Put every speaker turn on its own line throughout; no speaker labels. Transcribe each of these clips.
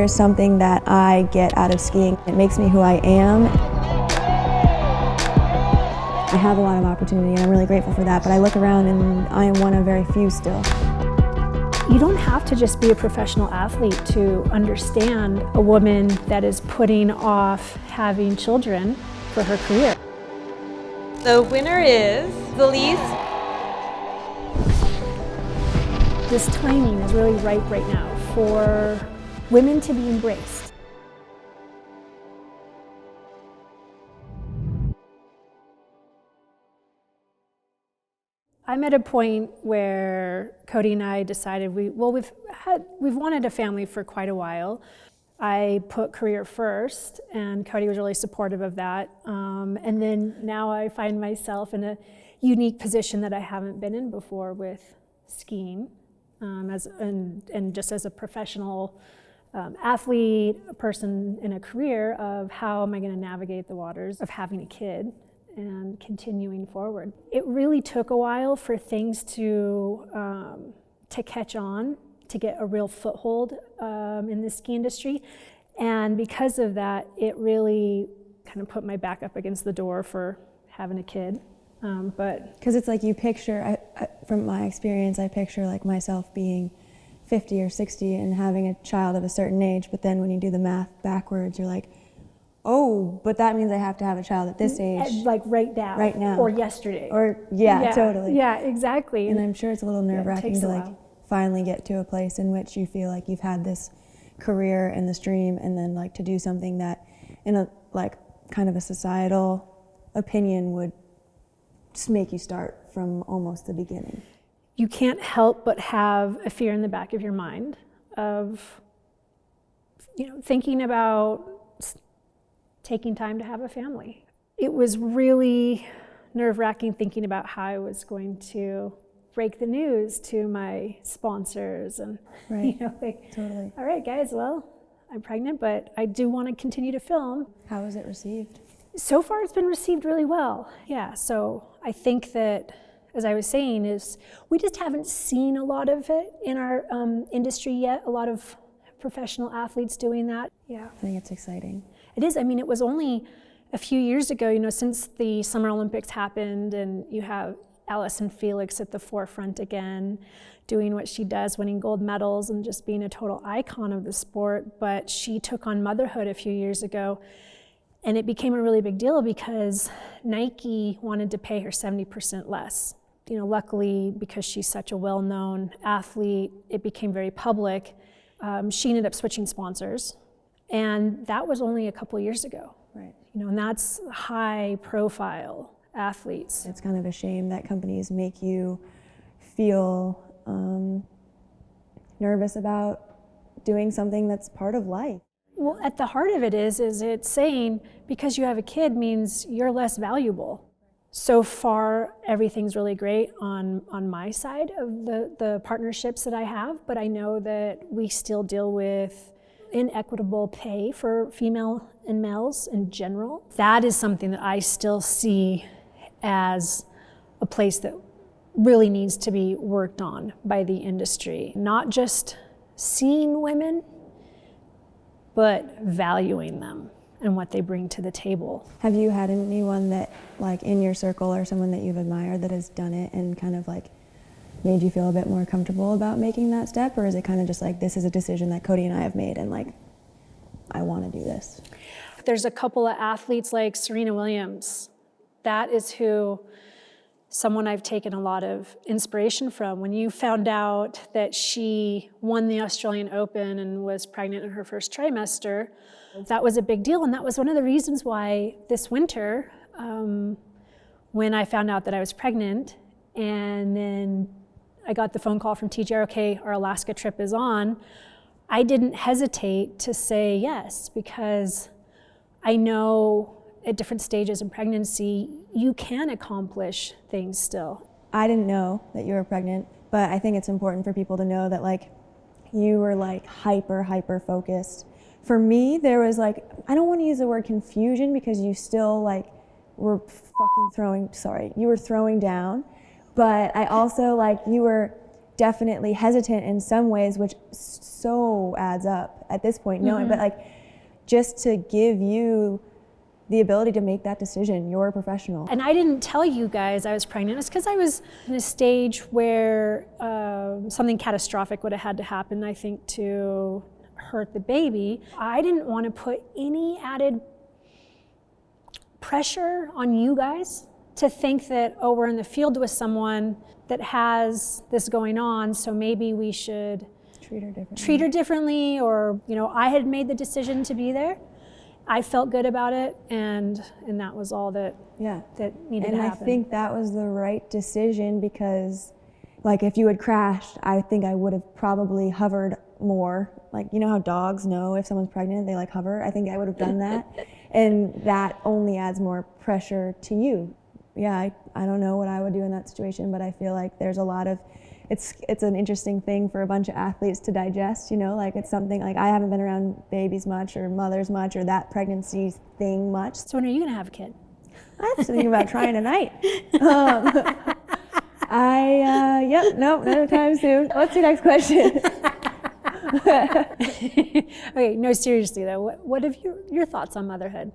there's something that I get out of skiing. It makes me who I am. I have a lot of opportunity and I'm really grateful for that, but I look around and I am one of very few still.
You don't have to just be a professional athlete to understand a woman that is putting off having children for her career.
The winner is Elyse.
This timing is really right now for women to be embraced. I'm at a point where Caite and I decided we've wanted a family for quite a while. I put career first, and Caite was really supportive of that. And then now I find myself in a unique position that I haven't been in before with skiing, and just as a professional athlete, a person in a career of how am I going to navigate the waters of having a kid and continuing forward. It really took a while for things to catch on, to get a real foothold in the ski industry. And because of that, it really kind of put my back up against the door for having a kid. But
because it's like you picture, from my experience, I picture like myself being 50 or 60 and having a child of a certain age, but then when you do the math backwards, you're like, oh, but that means I have to have a child at this age.
Like right now.
Right now.
Or yesterday.
Or, yeah, totally.
Yeah, exactly.
And I'm sure it's a little nerve-wracking to like finally get to a place in which you feel like you've had this career and this dream, and then like to do something that in a like kind of a societal opinion would just make you start from almost the beginning.
You can't help but have a fear in the back of your mind of, thinking about taking time to have a family. It was really nerve-wracking thinking about how I was going to break the news to my sponsors and,
Totally.
All right, guys, well, I'm pregnant, but I do want to continue to film.
How was it received?
So far, it's been received really well. Yeah, so I think that, as I was saying, is we just haven't seen a lot of it in our industry yet, a lot of professional athletes doing that. Yeah.
I think it's exciting.
It is. I mean, it was only a few years ago, since the Summer Olympics happened, and you have Allyson Felix at the forefront again, doing what she does, winning gold medals and just being a total icon of the sport. But she took on motherhood a few years ago, and it became a really big deal because Nike wanted to pay her 70% less. Luckily, because she's such a well-known athlete, it became very public. She ended up switching sponsors. And that was only a couple of years ago.
Right.
And that's high profile athletes.
It's kind of a shame that companies make you feel nervous about doing something that's part of life.
Well, at the heart of it is it's saying because you have a kid means you're less valuable. So far, everything's really great on my side of the partnerships that I have, but I know that we still deal with inequitable pay for female and males in general. That is something that I still see as a place that really needs to be worked on by the industry. Not just seeing women, but valuing them and what they bring to the table.
Have you had anyone that, like in your circle or someone that you've admired that has done it and kind of like made you feel a bit more comfortable about making that step? Or is it kind of just like, this is a decision that Caite and I have made and like, I want to do this?
There's a couple of athletes like Serena Williams. That is someone I've taken a lot of inspiration from. When you found out that she won the Australian Open and was pregnant in her first trimester, that was a big deal. And that was one of the reasons why this winter, when I found out that I was pregnant, and then I got the phone call from TGR, okay, our Alaska trip is on, I didn't hesitate to say yes, because I know at different stages in pregnancy, you can accomplish things still.
I didn't know that you were pregnant, but I think it's important for people to know that like you were like hyper focused. For me, there was like, I don't want to use the word confusion because you still like were fucking throwing down, but I also like you were definitely hesitant in some ways, which so adds up at this point, knowing, but like just to give you the ability to make that decision. You're a professional.
And I didn't tell you guys I was pregnant. It's because I was in a stage where something catastrophic would have had to happen, I think, to hurt the baby. I didn't want to put any added pressure on you guys to think that, oh, we're in the field with someone that has this going on, so maybe we should treat her differently, or, you know, I had made the decision to be there. I felt good about it, and that was all that that needed to happen.
And I think that was the right decision, because like if you had crashed, I think I would have probably hovered more. Like, you know how dogs know if someone's pregnant, they like hover? I think I would have done that. And that only adds more pressure to you. Yeah, I don't know what I would do in that situation, but I feel like there's a lot of, it's an interesting thing for a bunch of athletes to digest, you know, like it's something like I haven't been around babies much or mothers much or that pregnancy thing much.
So when are you gonna have a kid?
I have to think about trying tonight. Nope, no time soon. What's your next question?
Okay, no, seriously though, what have your thoughts on motherhood?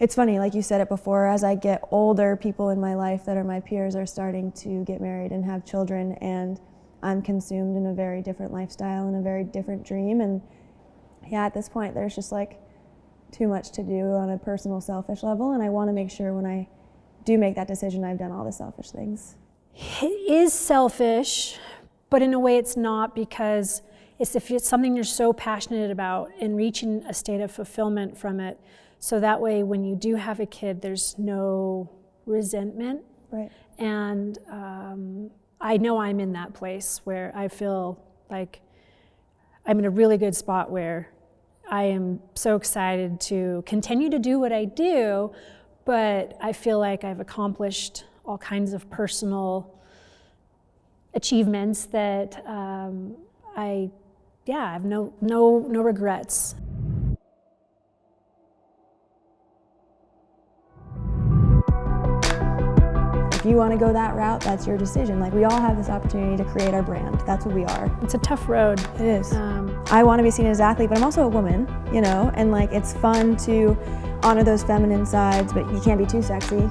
It's funny, like you said it before, as I get older, people in my life that are my peers are starting to get married and have children, and I'm consumed in a very different lifestyle and a very different dream. And yeah, at this point, there's just like too much to do on a personal, selfish level, and I want to make sure when I do make that decision, I've done all the selfish things.
It is selfish, but in a way it's not, because if it's something you're so passionate about and reaching a state of fulfillment from it, so that way when you do have a kid, there's no resentment.
Right.
And I know I'm in that place where I feel like I'm in a really good spot where I am so excited to continue to do what I do, but I feel like I've accomplished all kinds of personal achievements that I have no regrets.
If you want to go that route, that's your decision. Like, we all have this opportunity to create our brand. That's what we are.
It's a tough road.
It is. I want to be seen as an athlete, but I'm also a woman, you know, and like it's fun to honor those feminine sides, but you can't be too sexy.